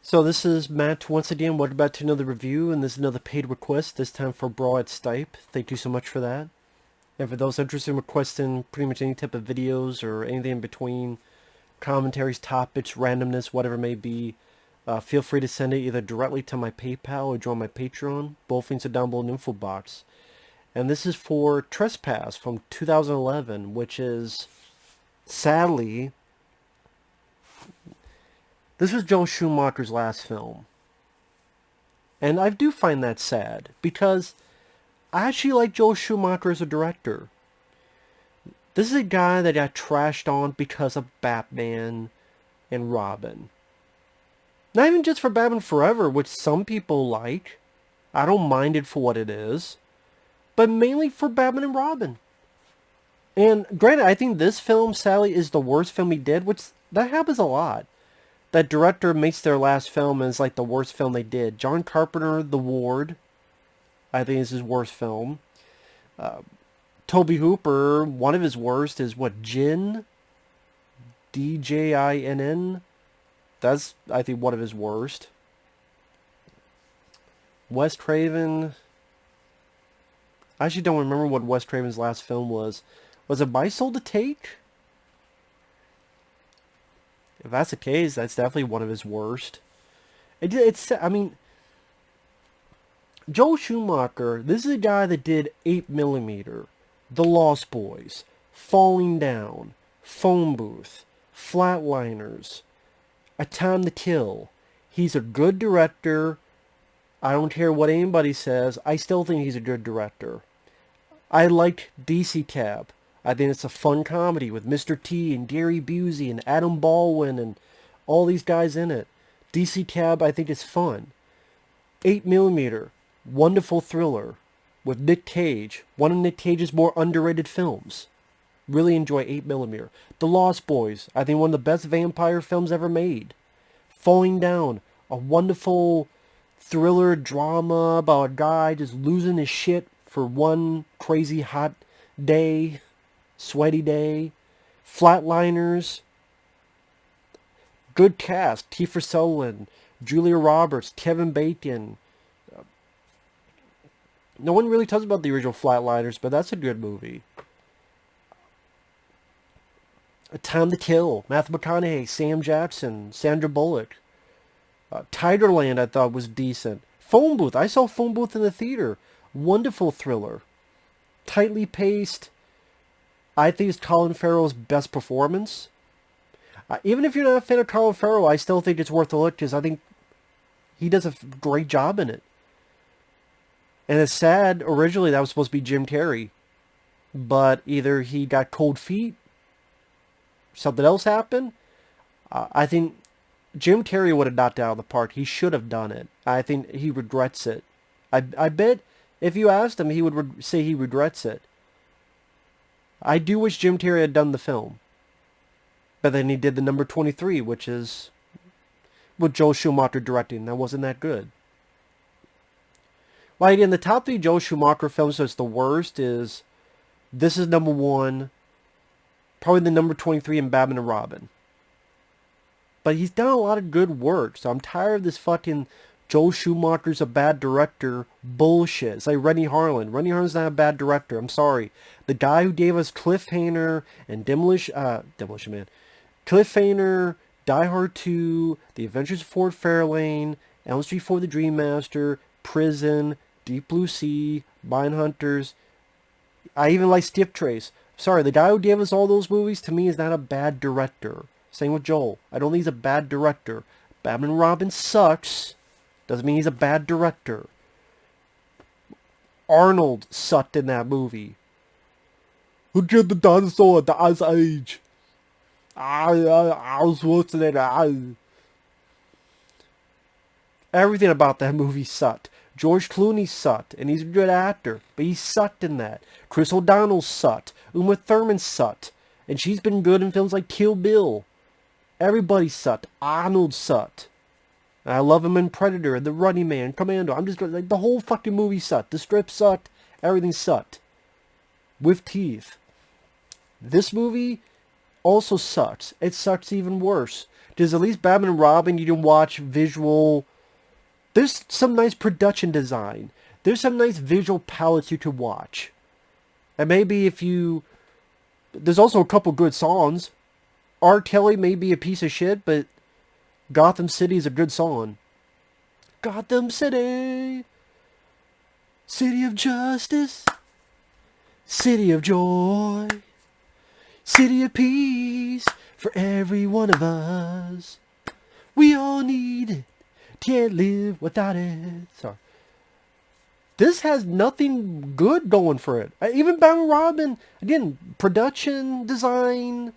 So this is Matt once again. Welcome back to another review, and this is another paid request, this time for Broad Stipe. Thank you so much for that. And for those interested in requesting pretty much any type of videos or anything in between, commentaries, topics, randomness, whatever it may be, feel free to send it either directly to my PayPal or join my Patreon. Both links are down below in the info box. And this is for Trespass from 2011, which is, sadly, this was Joel Schumacher's last film. And I do find that sad, because I actually like Joel Schumacher as a director. This is a guy that got trashed on because of Batman and Robin. Not even just for Batman Forever, which some people like. I don't mind it for what it is. But mainly for Batman and Robin. And granted, I think this film, sadly, is the worst film he did, which that happens a lot. That director makes their last film and it's like the worst film they did. John Carpenter, The Ward, I think is his worst film. Toby Hooper, one of his worst is what, Jinn? D-J-I-N-N? That's, I think, one of his worst. Wes Craven, I actually don't remember what Wes Craven's last film was. Was it My Soul to Take? If that's the case, that's definitely one of his worst. I mean, Joel Schumacher, this is a guy that did 8mm, The Lost Boys, Falling Down, Phone Booth, Flatliners, A Time to Kill. He's a good director. I don't care what anybody says. I still think he's a good director. I liked DC Cab. I think it's a fun comedy with Mr. T and Gary Busey and Adam Baldwin and all these guys in it. DC Cab, I think, is fun. 8mm, wonderful thriller with Nick Cage. One of Nick Cage's more underrated films. Really enjoy 8mm. The Lost Boys, I think one of the best vampire films ever made. Falling Down, a wonderful thriller drama about a guy just losing his shit for one crazy hot day. Sweaty Day, Flatliners, good cast, Kiefer Sutherland, Julia Roberts, Kevin Bacon. No one really talks about the original Flatliners, but that's a good movie. A Time to Kill, Matthew McConaughey, Sam Jackson, Sandra Bullock. Tigerland I thought was decent. Phone Booth, I saw Phone Booth in the theater. Wonderful thriller. Tightly paced. I think it's Colin Farrell's best performance. Even if you're not a fan of Colin Farrell, I still think it's worth a look because I think he does a great job in it. And it's sad, originally that was supposed to be Jim Carrey. But either he got cold feet, something else happened. I think Jim Carrey would have knocked it out of the park. He should have done it. I think he regrets it. I bet if you asked him, he would say he regrets it. I do wish Jim Carrey had done the film. But then he did the number 23, which is with Joel Schumacher directing. That wasn't that good. Like, in the top 3 Joel Schumacher films that's the worst is, this is number 1, probably the number 23 in Batman and Robin. But he's done a lot of good work, so I'm tired of this fucking Joel Schumacher's a bad director bullshit. It's like Rennie Harlan. Rennie Harlan's not a bad director. I'm sorry. The guy who gave us Cliffhanger and Demolition Man. Cliffhanger, Die Hard 2, The Adventures of Ford Fairlane, Elm Street 4 The Dream Master, Prison, Deep Blue Sea, Mindhunters. I even like Skip Trace. Sorry, the guy who gave us all those movies, to me, is not a bad director. Same with Joel. I don't think he's a bad director. Batman and Robin sucks. Doesn't mean he's a bad director. Arnold sucked in that movie. Who killed the dinosaur at the Ice Age? I was watching it. Everything about that movie sucked. George Clooney sucked, and he's a good actor, but he sucked in that. Chris O'Donnell sucked. Uma Thurman sucked, and she's been good in films like Kill Bill. Everybody sucked. Arnold sucked. I love him in Predator, The Running Man, Commando. I'm just going, like, the whole fucking movie sucked. The script sucked. Everything sucked. With teeth. This movie also sucks. It sucks even worse. Does at least Batman and Robin, you can watch visual... There's some nice production design. There's some nice visual palettes you could watch. And maybe if you... There's also a couple good songs. R. Kelly may be a piece of shit, but Gotham City is a good song. Gotham City, city of justice, city of joy, city of peace for every one of us. We all need it, can't live without it. Sorry. This has nothing good going for it. Even Batman Robin, again, production, design,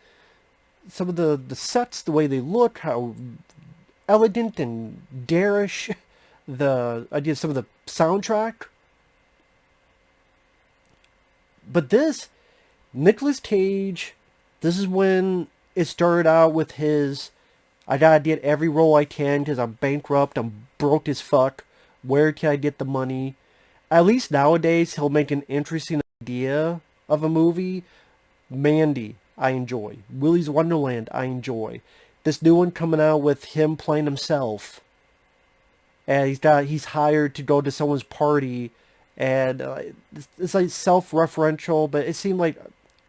some of the sets, the way they look, how elegant and garish some of the soundtrack. But this, Nicolas Cage, this is when it started out with his, I gotta get every role I can because I'm bankrupt, I'm broke as fuck. Where can I get the money? At least nowadays, he'll make an interesting idea of a movie. Mandy, I enjoy. Willy's Wonderland, I enjoy. This new one coming out with him playing himself. And he's hired to go to someone's party. And it's like self-referential, but it seemed like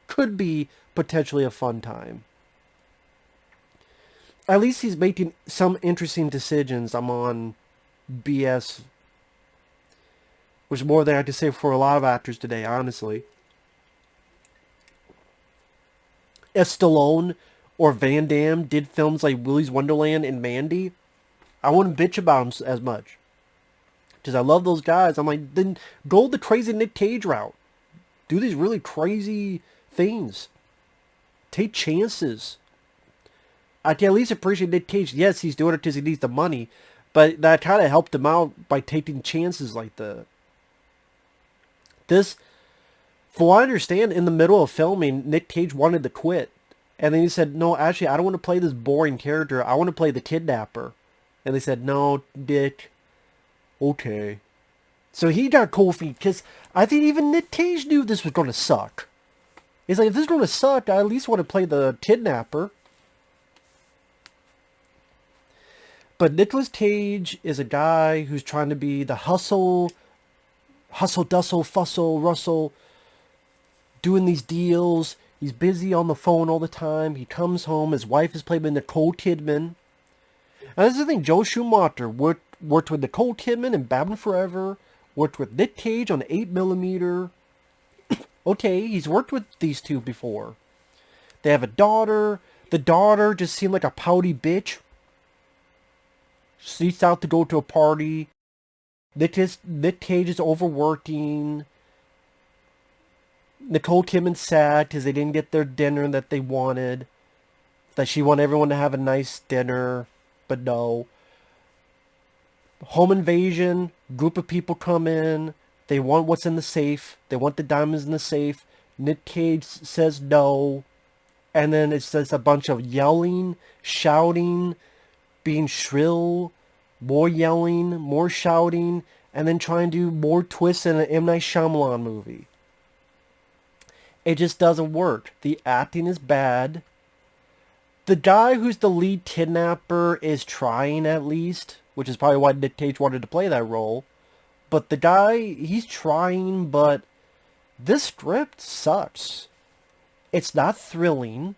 could be potentially a fun time. At least he's making some interesting decisions. I'm on BS, which is more than I have to say for a lot of actors today, honestly. If Stallone or Van Damme did films like Willy's Wonderland and Mandy, I wouldn't bitch about them as much. Because I love those guys. I'm like, then go the crazy Nick Cage route. Do these really crazy things. Take chances. I can at least appreciate Nick Cage. Yes, he's doing it because he needs the money. But that kind of helped him out by taking chances like that. This, for what I understand, in the middle of filming, Nick Cage wanted to quit. And then he said, no, actually, I don't want to play this boring character. I want to play the kidnapper. And they said, no, Dick. Okay. So he got cold feet, because I think even Nick Cage knew this was going to suck. He's like, if this is going to suck, I at least want to play the kidnapper. But Nicolas Cage is a guy who's trying to be the hustle, dussel, fussle, Russell, doing these deals. He's busy on the phone all the time. He comes home. His wife is played by Nicole Kidman. And that's the thing. Joel Schumacher worked with Nicole Kidman in Batman Forever. Worked with Nick Cage on 8mm. Okay, he's worked with these two before. They have a daughter. The daughter just seemed like a pouty bitch. Sneaks out to go to a party. Nick Cage is overworking. Nicole Kidman's sad because they didn't get their dinner that they wanted. That she wanted everyone to have a nice dinner, but no. Home invasion, group of people come in. They want what's in the safe. They want the diamonds in the safe. Nick Cage says no. And then it's just a bunch of yelling, shouting, being shrill, more yelling, more shouting, and then trying to do more twists in an M. Night Shyamalan movie. It just doesn't work. The acting is bad. The guy who's the lead kidnapper is trying at least, which is probably why Nick Cage wanted to play that role. But the guy, he's trying, but this script sucks. It's not thrilling.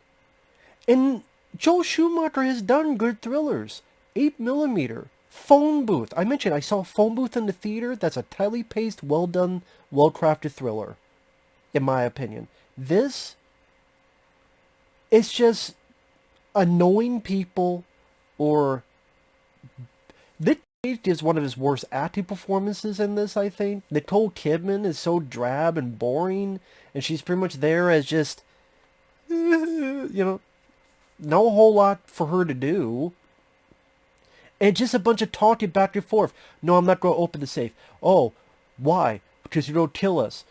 And Joel Schumacher has done good thrillers. 8mm, Phone Booth. I mentioned I saw Phone Booth in the theater. That's a tightly paced, well done, well crafted thriller, in my opinion. This, it's just annoying people, or Nick Cage gives one of his worst acting performances in this, I think. Nicole Kidman is so drab and boring, and she's pretty much there as just, no whole lot for her to do. And just a bunch of talking back and forth. No, I'm not going to open the safe. Oh, why? Because you don't kill us.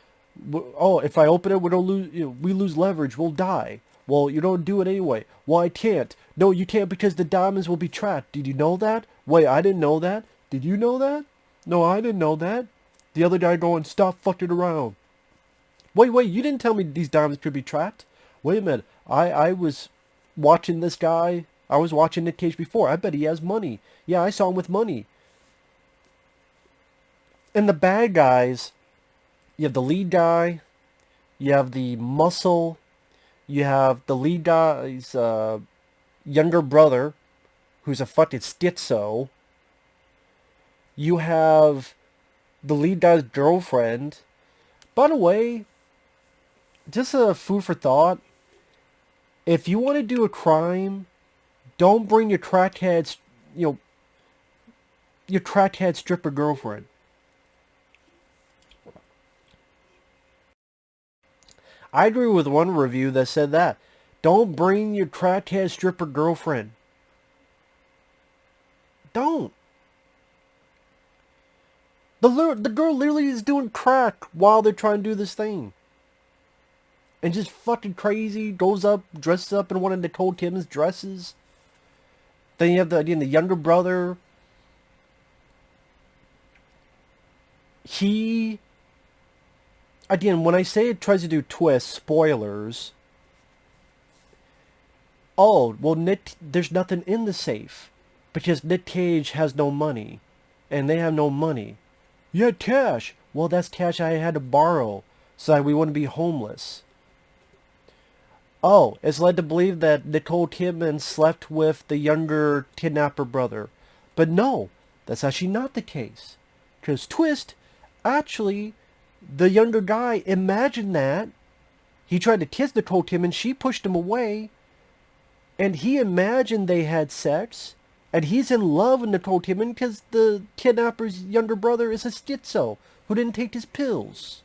Oh, if I open it, we don't lose. We lose leverage. We'll die. Well, you don't do it anyway. Well, I can't. No, you can't because the diamonds will be trapped. Did you know that? Wait, I didn't know that. Did you know that? No, I didn't know that. The other guy going, stop fucking around. Wait, you didn't tell me these diamonds could be trapped. Wait a minute. I was watching this guy I was watching Nick Cage before. I bet he has money. Yeah, I saw him with money. And the bad guys, you have the lead guy, you have the muscle, you have the lead guy's younger brother, who's a fucking schizo. You have the lead guy's girlfriend. By the way, just a food for thought. If you want to do a crime, don't bring your crackhead, your crackhead stripper girlfriend. I agree with one review that said that. Don't bring your crackhead stripper girlfriend. Don't. The girl literally is doing crack while they're trying to do this thing. And just fucking crazy, goes up, dresses up in one of Nicole Kidman's dresses. Then you have the younger brother. He, again, when I say it tries to do twists, spoilers. Oh, well, there's nothing in the safe. Because Nick Cage has no money. And they have no money. You had cash. Well, that's cash I had to borrow so that we wouldn't be homeless. Oh, it's led to believe that Nicole Kidman slept with the younger kidnapper brother. But no, that's actually not the case. Because twist, actually, the younger guy imagined that. He tried to kiss Nicole Kidman, she pushed him away. And he imagined they had sex. And he's in love with Nicole Kidman because the kidnapper's younger brother is a schizo who didn't take his pills.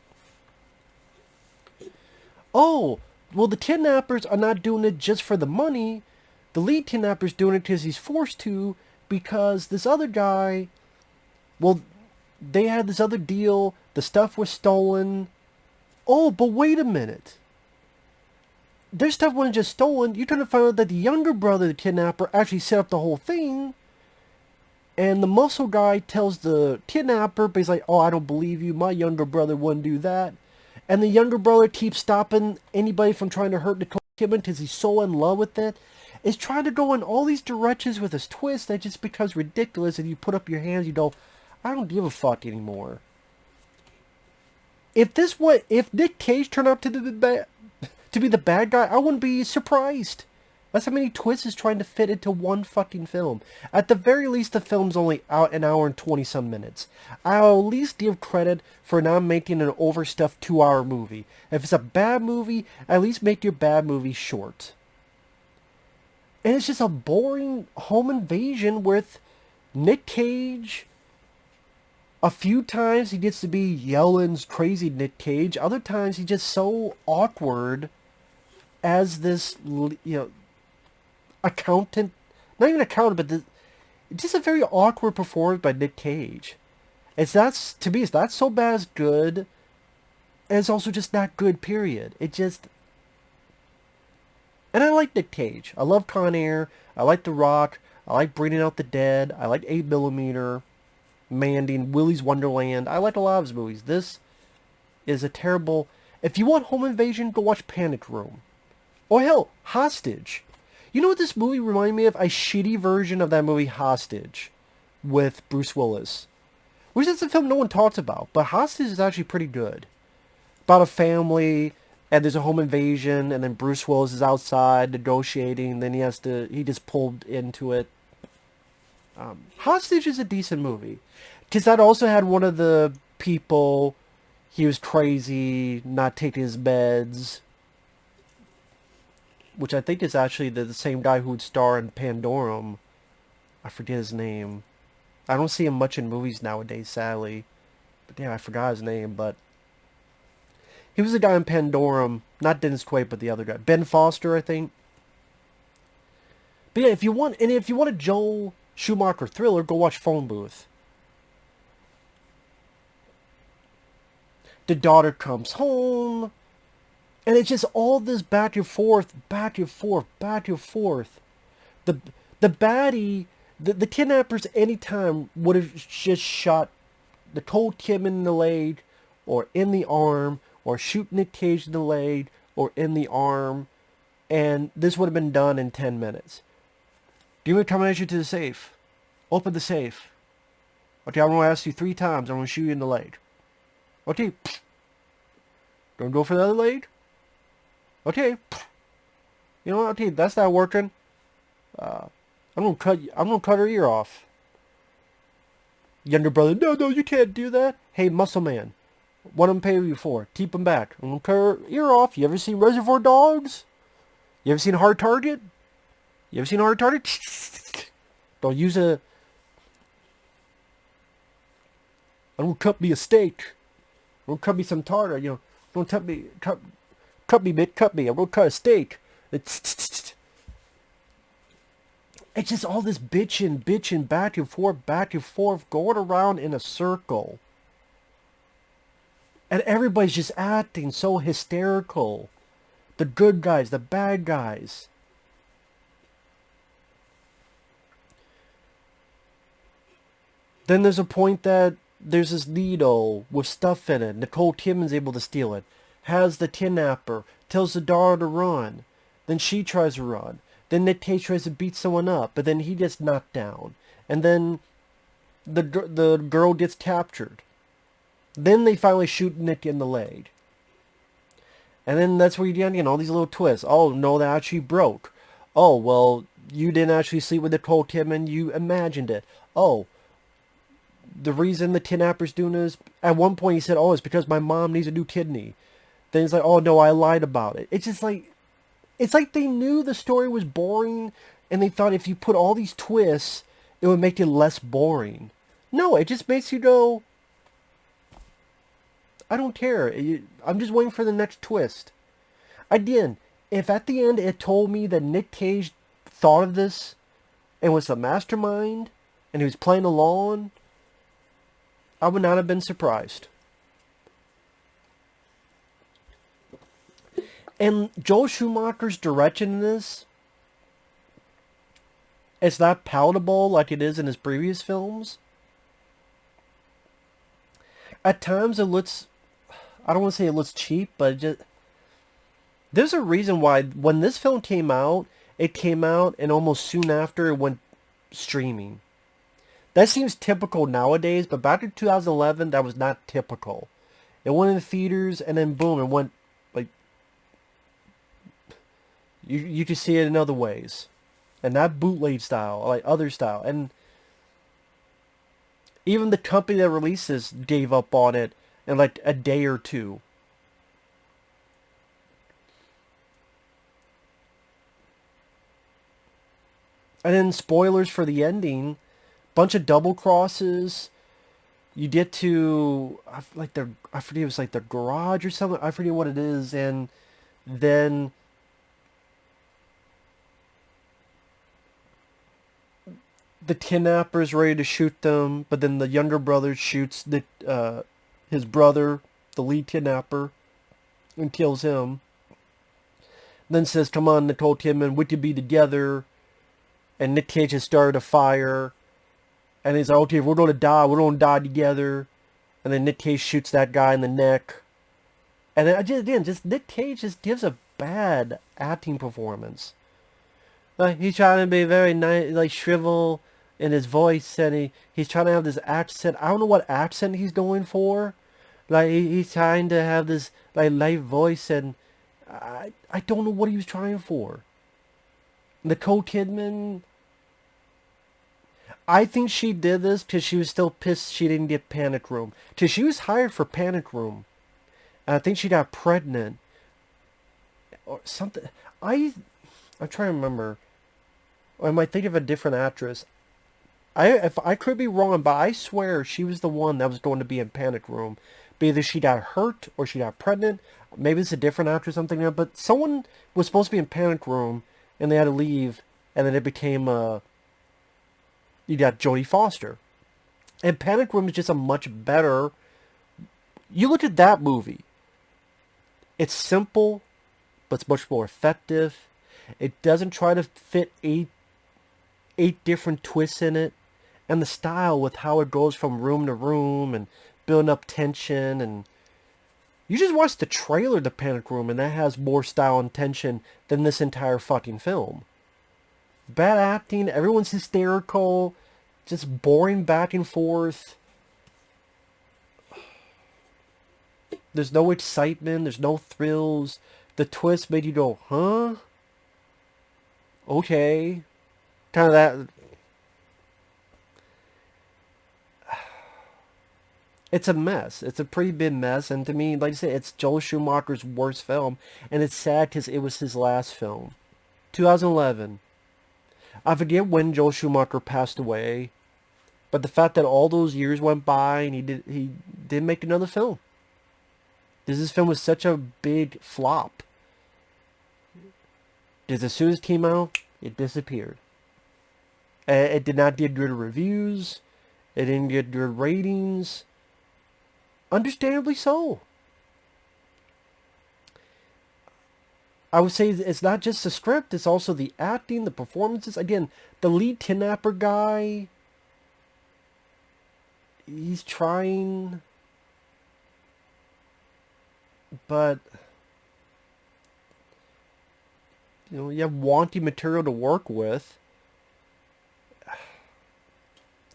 Oh, well, the kidnappers are not doing it just for the money. The lead kidnapper's doing it because he's forced to, because this other guy, well, they had this other deal. The stuff was stolen. Oh, but wait a minute. Their stuff wasn't just stolen. You're trying to find out that the younger brother, the kidnapper, actually set up the whole thing. And the muscle guy tells the kidnapper, but he's like, oh, I don't believe you. My younger brother wouldn't do that. And the younger brother keeps stopping anybody from trying to hurt Nicole Kidman because he's so in love with it. It's trying to go in all these directions with this twist that just becomes ridiculous, and you put up your hands, you go, I don't give a fuck anymore. If Nick Cage turned out to be the bad guy, I wouldn't be surprised. That's how many twists is trying to fit into one fucking film. At the very least, the film's only out an hour and 20-some minutes. I'll at least give credit for not making an overstuffed 2-hour movie. If it's a bad movie, at least make your bad movie short. And it's just a boring home invasion with Nick Cage. A few times he gets to be Yellen's crazy Nick Cage. Other times he's just so awkward as this, accountant. Not even accountant, but just a very awkward performance by Nick Cage. To me, it's not so bad as good. And it's also just not good, period. And I like Nick Cage. I love Con Air. I like The Rock. I like Bringing Out the Dead. I like 8mm. Mandy and Willy's Wonderland. I like a lot of his movies. This is a terrible... If you want home invasion, go watch Panic Room. Or hell, Hostage. You know what this movie reminded me of? A shitty version of that movie Hostage with Bruce Willis. Which is a film no one talks about, but Hostage is actually pretty good. About a family, and there's a home invasion, and then Bruce Willis is outside negotiating, then he gets pulled into it. Hostage is a decent movie. Because that also had one of the people, he was crazy, not taking his meds. Which I think is actually the same guy who would star in Pandorum. I forget his name. I don't see him much in movies nowadays, sadly. But damn, I forgot his name, but... He was the guy in Pandorum. Not Dennis Quaid, but the other guy. Ben Foster, I think. But yeah, if you want a Joel Schumacher thriller, go watch Phone Booth. The daughter comes home, and it's just all this back and forth, back and forth, back and forth. The baddie, the kidnappers anytime would have just shot Nicole Kidman in the leg, or in the arm, or shoot Nick Cage in the leg, or in the arm, and this would have been done in 10 minutes. Give me a combination to the safe. Open the safe. Okay, I'm going to ask you 3 times. I'm going to shoot you in the leg. Okay. Don't go for the other leg? Okay. You know what? Okay, that's not working. I'm gonna cut her ear off. Younger brother, no, you can't do that. Hey, muscle man, what I'm paying you for? Keep him back. I'm gonna cut her ear off. You ever seen Reservoir Dogs? You ever seen Hard Target? You ever seen Hard Target? Don't use a... I'm gonna cut me a steak. I'm gonna cut me some tartar, you know. Don't cut me, cut me, bitch, cut me. I'm gonna cut a steak. It's just all this bitching, back and forth, going around in a circle. And everybody's just acting so hysterical. The good guys, the bad guys. Then there's a point that there's this needle with stuff in it. Nicole Kidman's able to steal it. Has the kidnapper. Tells the daughter to run. Then she tries to run. Then Nick Cage tries to beat someone up, but then he gets knocked down. And then the girl gets captured. Then they finally shoot Nick in the leg. And then that's where you get, all these little twists. Oh, no, that actually broke. Oh, well, you didn't actually sleep with Nicole Kidman. You imagined it. Oh, the reason the kidnapper's doing this, at one point he said, oh, it's because my mom needs a new kidney. Then he's like, oh, no, I lied about it. It's just like, it's like they knew the story was boring, and they thought if you put all these twists, it would make it less boring. No, it just makes you go, I don't care. I'm just waiting for the next twist. Again, if at the end it told me that Nick Cage thought of this and was the mastermind and he was playing along, I would not have been surprised. And Joel Schumacher's direction in this, it's not palatable like it is in his previous films. At times it looks, I don't want to say it looks cheap, but there's a reason why when this film came out, it came out and almost soon after it went streaming. That seems typical nowadays, but back in 2011, that was not typical. It went in the theaters and then boom, it went, like, you could see it in other ways. And not bootleg style, like other style. And even the company that releases gave up on it in like a day or two. And then spoilers for the ending. Bunch of double crosses. You get to, I forget it was like the garage or something. I forget what it is. And then the kidnapper's ready to shoot them, but then the younger brother shoots his brother, the lead kidnapper, and kills him. Then says, come on, Nicole Kidman, we could be together. And Nick Cage has started a fire. And he's like, okay, if we're going to die together. And then Nick Cage shoots that guy in the neck. And then just Nick Cage just gives a bad acting performance. Like, he's trying to be very nice, like shrivel in his voice, and he's trying to have this accent. I don't know what accent he's going for. Like, he's trying to have this like light voice, and I don't know what he was trying for. Nicole Kidman, I think she did this because she was still pissed she didn't get Panic Room. Because she was hired for Panic Room. And I think she got pregnant. Or something. I'm trying to remember. Or I might think of a different actress. If I could be wrong, but I swear she was the one that was going to be in Panic Room. But either she got hurt or she got pregnant. Maybe it's a different actress or something there. But someone was supposed to be in Panic Room and they had to leave. And then it became you got Jodie Foster. And Panic Room is just a much better... You look at that movie. It's simple, but it's much more effective. It doesn't try to fit eight different twists in it. And the style with how it goes from room to room and building up tension. And you just watch the trailer to Panic Room and that has more style and tension than this entire fucking film. Bad acting, everyone's hysterical, just boring back and forth. There's no excitement, there's no thrills. The twist made you go, huh? Okay. Kind of that. It's a mess. It's a pretty big mess. And to me, like I said, it's Joel Schumacher's worst film. And it's sad because it was his last film. 2011. I forget when Joel Schumacher passed away. But the fact that all those years went by and he didn't make another film. This film was such a big flop. Because as soon as it came out, it disappeared. It did not get good reviews. It didn't get good ratings. Understandably so. I would say it's not just the script, it's also the acting, the performances. Again, the lead kidnapper guy, he's trying, but, you have wanting material to work with.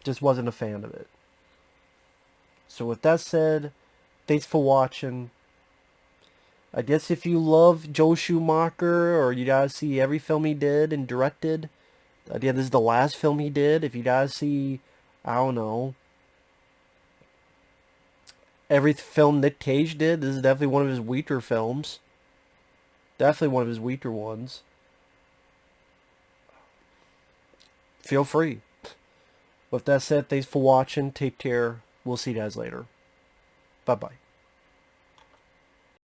Just wasn't a fan of it. So with that said, thanks for watching. I guess if you love Joel Schumacher, or you guys see every film he did and directed, again, this is the last film he did. If you guys see, I don't know, every film Nick Cage did, this is definitely one of his weaker films. Definitely one of his weaker ones. Feel free. With that said, thanks for watching. Take care. We'll see you guys later. Bye-bye.